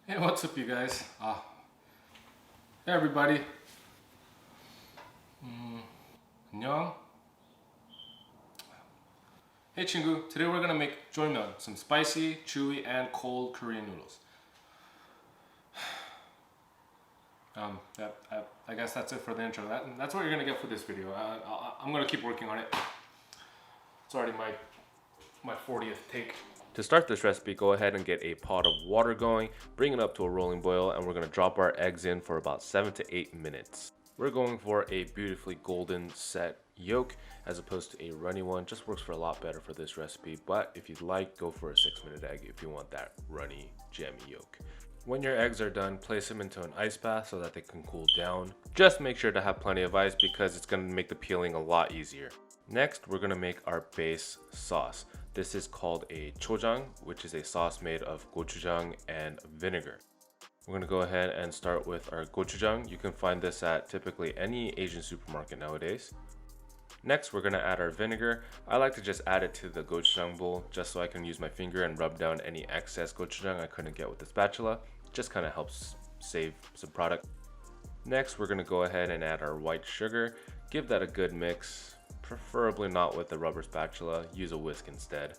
Hey, what's up, you guys? Hey, everybody. 안녕. Hey, 친구. Today we're gonna make jjolmyun, some spicy, chewy, and cold Korean noodles. I guess that's it for the intro. That's what you're gonna get for this video. I'm gonna keep working on it. It's already my 40th take. To start this recipe, go ahead and get a pot of water going, bring it up to a rolling boil, and we're going to drop our eggs in for about 7 to 8 minutes. We're going for a beautifully golden set yolk as opposed to a runny one. Just works for a lot better for this recipe, but if you'd like, go for a 6-minute egg if you want that runny, jammy yolk. When your eggs are done, place them into an ice bath so that they can cool down. Just make sure to have plenty of ice because it's going to make the peeling a lot easier. Next, we're going to make our base sauce. This is called a Chojang, which is a sauce made of gochujang and vinegar. We're going to go ahead and start with our gochujang. You can find this at typically any Asian supermarket nowadays. Next, we're going to add our vinegar. I like to just add it to the gochujang bowl just so I can use my finger and rub down any excess gochujang I couldn't get with the spatula. Just kind of helps save some product. Next, we're going to go ahead and add our white sugar. Give that a good mix. Preferably not with the rubber spatula, use a whisk instead.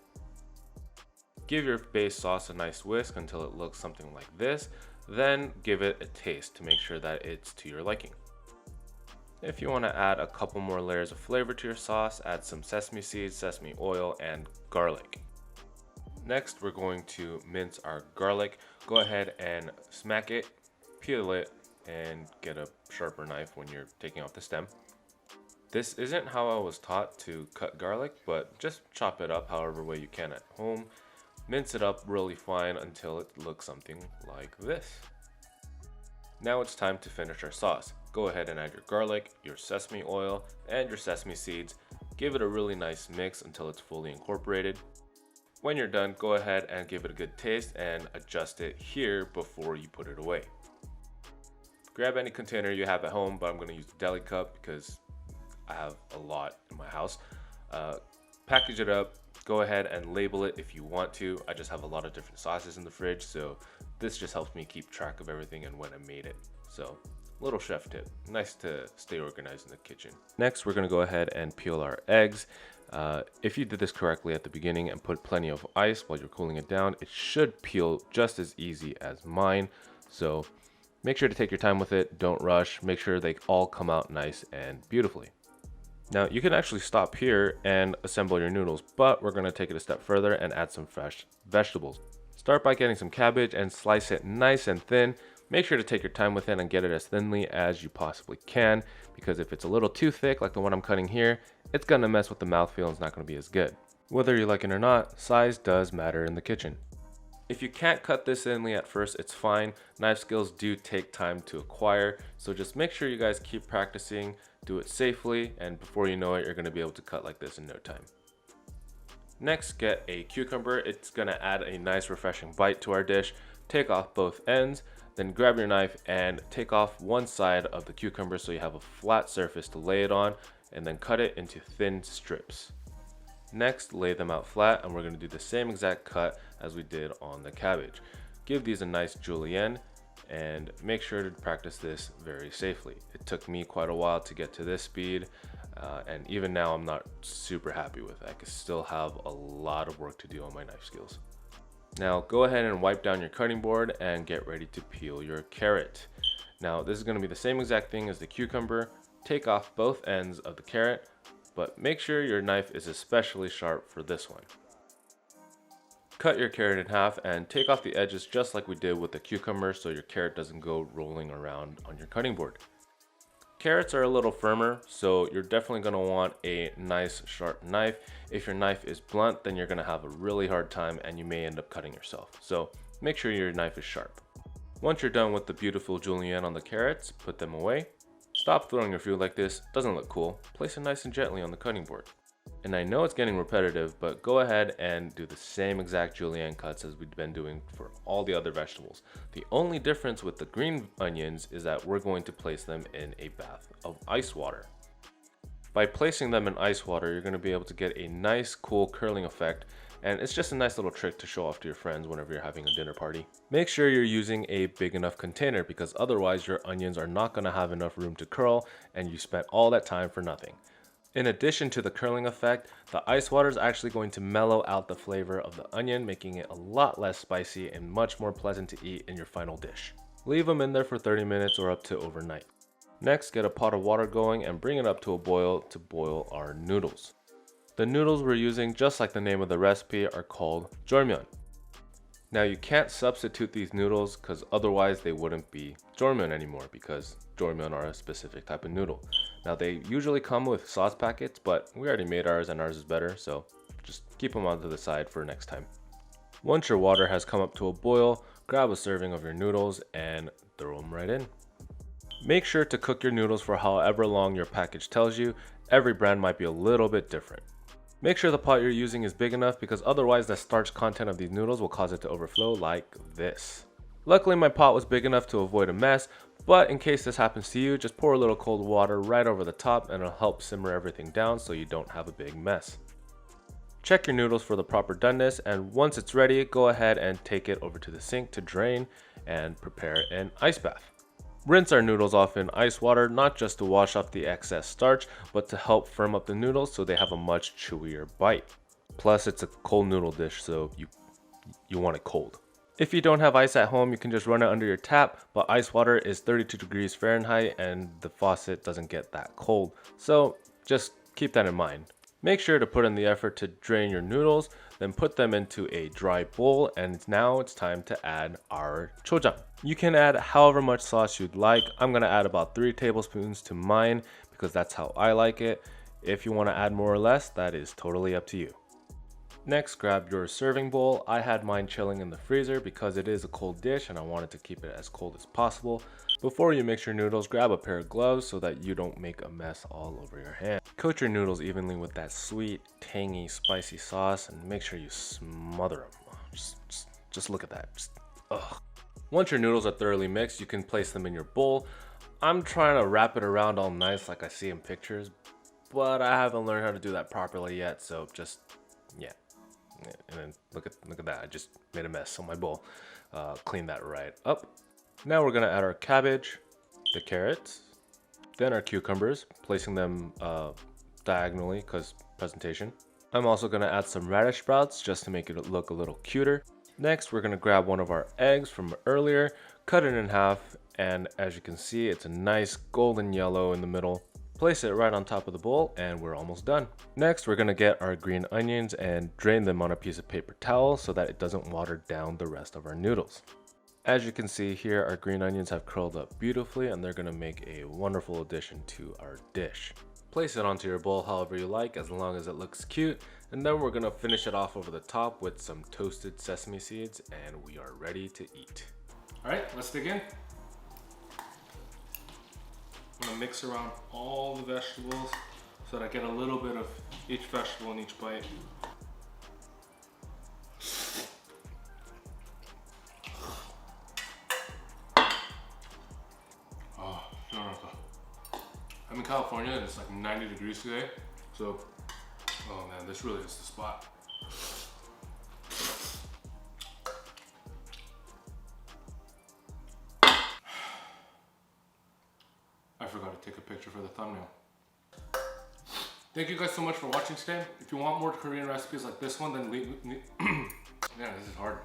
Give your base sauce a nice whisk until it looks something like this, then give it a taste to make sure that it's to your liking. If you want to add a couple more layers of flavor to your sauce, add some sesame seeds, sesame oil, and garlic. Next, we're going to mince our garlic. Go ahead and smack it, peel it, and get a sharper knife when you're taking off the stem. This isn't how I was taught to cut garlic, but just chop it up however way you can at home. Mince it up really fine until it looks something like this. Now it's time to finish our sauce. Go ahead and add your garlic, your sesame oil, and your sesame seeds. Give it a really nice mix until it's fully incorporated. When you're done, go ahead and give it a good taste and adjust it here before you put it away. Grab any container you have at home, but I'm going to use the deli cup because I have a lot in my house. Package it up, go ahead and label it if you want to. I just have a lot of different sauces in the fridge, so this just helps me keep track of everything and when I made it. So, little chef tip, nice to stay organized in the kitchen. Next, we're gonna go ahead and peel our eggs. If you did this correctly at the beginning and put plenty of ice while you're cooling it down, it should peel just as easy as mine. So make sure to take your time with it, don't rush, make sure they all come out nice and beautifully. Now you can actually stop here and assemble your noodles, but we're going to take it a step further and add some fresh vegetables. Start by getting some cabbage and slice it nice and thin. Make sure to take your time with it and get it as thinly as you possibly can, because if it's a little too thick like the one I'm cutting here, it's going to mess with the mouthfeel and it's not going to be as good. Whether you like it or not, size does matter in the kitchen. If you can't cut this thinly at first, it's fine. Knife skills do take time to acquire, so just make sure you guys keep practicing, do it safely, and before you know it, you're going to be able to cut like this in no time. Next, get a cucumber. It's going to add a nice refreshing bite to our dish. Take off both ends, then grab your knife and take off one side of the cucumber so you have a flat surface to lay it on, and then cut it into thin strips. Next, lay them out flat, and we're going to do the same exact cut as we did on the cabbage. Give these a nice julienne and make sure to practice this very safely. It took me quite a while to get to this speed, and even now I'm not super happy with it. I could still have a lot of work to do on my knife skills. Now go ahead and wipe down your cutting board and get ready to peel your carrot. Now this is going to be the same exact thing as the cucumber. Take off both ends of the carrot, but make sure your knife is especially sharp for this one. Cut your carrot in half and take off the edges just like we did with the cucumber so your carrot doesn't go rolling around on your cutting board. Carrots are a little firmer, so you're definitely going to want a nice sharp knife. If your knife is blunt, then you're going to have a really hard time and you may end up cutting yourself. So make sure your knife is sharp. Once you're done with the beautiful julienne on the carrots, put them away. Stop throwing your food like this, doesn't look cool. Place it nice and gently on the cutting board. And I know it's getting repetitive, but go ahead and do the same exact julienne cuts as we've been doing for all the other vegetables. The only difference with the green onions is that we're going to place them in a bath of ice water. By placing them in ice water, you're going to be able to get a nice cool curling effect, and it's just a nice little trick to show off to your friends whenever you're having a dinner party. Make sure you're using a big enough container because otherwise your onions are not going to have enough room to curl and you spent all that time for nothing. In addition to the curling effect, the ice water is actually going to mellow out the flavor of the onion, making it a lot less spicy and much more pleasant to eat in your final dish. Leave them in there for 30 minutes or up to overnight. Next, get a pot of water going and bring it up to a boil to boil our noodles. The noodles we're using, just like the name of the recipe, are called jjolmyun. Now you can't substitute these noodles because otherwise they wouldn't be jjolmyun anymore because jjolmyun are a specific type of noodle. Now they usually come with sauce packets, but we already made ours and ours is better, so just keep them onto the side for next time. Once your water has come up to a boil, grab a serving of your noodles and throw them right in. Make sure to cook your noodles for however long your package tells you. Every brand might be a little bit different. Make sure the pot you're using is big enough because otherwise the starch content of these noodles will cause it to overflow like this. Luckily my pot was big enough to avoid a mess, but in case this happens to you, just pour a little cold water right over the top and it'll help simmer everything down so you don't have a big mess. Check your noodles for the proper doneness, and once it's ready, go ahead and take it over to the sink to drain and prepare an ice bath. Rinse our noodles off in ice water, not just to wash off the excess starch, but to help firm up the noodles so they have a much chewier bite. Plus, it's a cold noodle dish, so you want it cold. If you don't have ice at home, you can just run it under your tap, but ice water is 32 degrees Fahrenheit and the faucet doesn't get that cold, so just keep that in mind. Make sure to put in the effort to drain your noodles, then put them into a dry bowl, and now it's time to add our chojang. You can add however much sauce you'd like. I'm gonna add about 3 tablespoons to mine because that's how I like it. If you wanna add more or less, that is totally up to you. Next, grab your serving bowl. I had mine chilling in the freezer because it is a cold dish and I wanted to keep it as cold as possible. Before you mix your noodles, grab a pair of gloves so that you don't make a mess all over your hand. Coat your noodles evenly with that sweet, tangy, spicy sauce and make sure you smother them. Just look at that. Ugh. Once your noodles are thoroughly mixed, you can place them in your bowl. I'm trying to wrap it around all nice like I see in pictures, but I haven't learned how to do that properly yet, so just, yeah. And then look at that, I just made a mess on my bowl. Clean that right up. Now we're gonna add our cabbage, the carrots, then our cucumbers, placing them diagonally because presentation. I'm also gonna add some radish sprouts just to make it look a little cuter. Next, we're gonna grab one of our eggs from earlier, cut it in half, and as you can see, it's a nice golden yellow in the middle. Place it right on top of the bowl and we're almost done. Next, we're gonna get our green onions and drain them on a piece of paper towel so that it doesn't water down the rest of our noodles. As you can see here, our green onions have curled up beautifully and they're gonna make a wonderful addition to our dish. Place it onto your bowl however you like, as long as it looks cute, and then we're gonna finish it off over the top with some toasted sesame seeds and we are ready to eat. All right, let's dig in. I'm gonna mix around all the vegetables so that I get a little bit of each vegetable in each bite. Oh, I'm in California and it's like 90 degrees today, so, oh man, this really is the spot. I forgot to take a picture for the thumbnail. Thank you guys so much for watching today. If you want more Korean recipes like this one, then yeah, this is hard.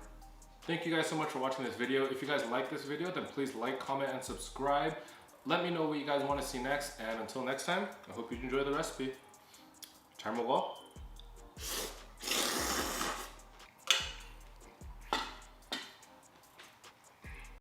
Thank you guys so much for watching this video. If you guys like this video, then please like, comment, and subscribe. Let me know what you guys want to see next, and until next time, I hope you enjoy the recipe. 잘 먹어.